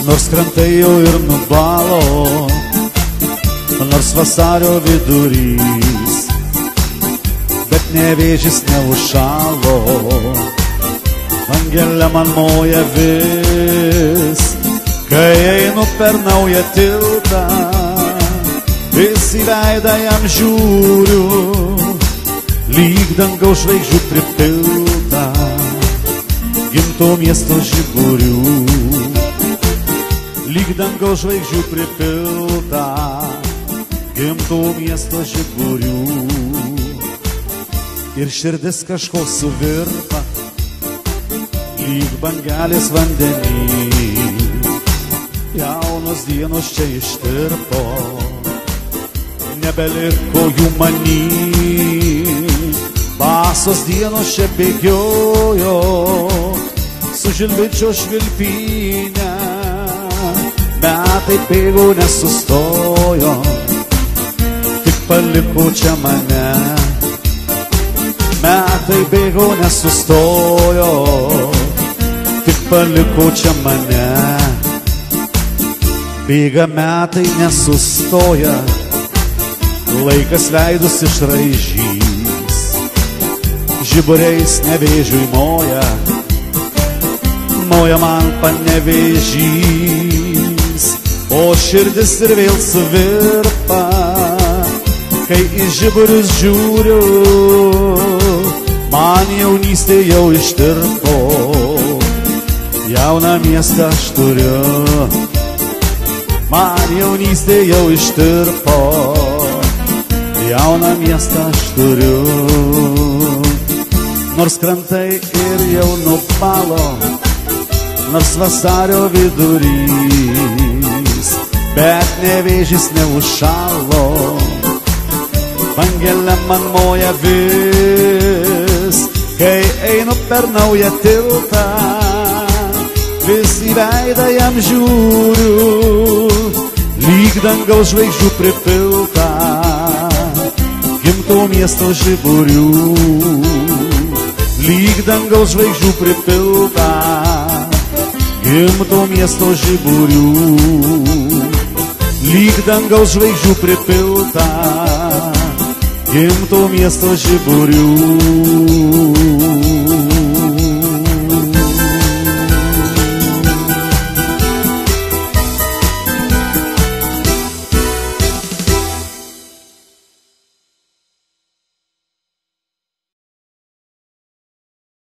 Nors krantai jau ir nubalo, nors vasario vidurys, bet Nevėžis neužšalo. Angelė man moja vis, kai einu per naują tiltą, vis į veidą jam žiūriu, lyg dangaus žvaigždžių pripilta, gimto miesto žiburių. Lyg dangaus žvaigždžių pripilta, gimto miesto žiburių. Ir širdis kažko suvirpa, lyg bangelės vandenį. Jaunos dienos čia ištirpo, nebeliko jų many. Basos dienos čia bėgiojo su žilvičio švilpynė. Metai bėgo nesustojo, tik paliko čia mane. Metai bėgo nesustojo, tik paliko čia mane. Bėga metai nesustoja, laikas veidus išraižys. Žiburiais Nevėžiui moja, moja man Panevėžys. O širdis ir vėl suvirpa, kai į žiburius žiūriu, man jaunystė jau ištirpo. Jauną miestą aš turiu, man jaunystė jau ištirpo. Jauną miestą aš turiu. Nors krantai ir jau nubalo, nors vasario vidurys, bet Nevėžis neužšalo. Angelė man moja vis, kai einu per naują tiltą, vis į veidą jam žiūriu, lyg dangaus žvaigždžių pripilta, gimto miesto žiburių. Lyg dangaus žvaigždžių pripilta, gimto miesto žiburių. Lyg dangaus žvaigždžių pripilta, gimto miesto žiburių.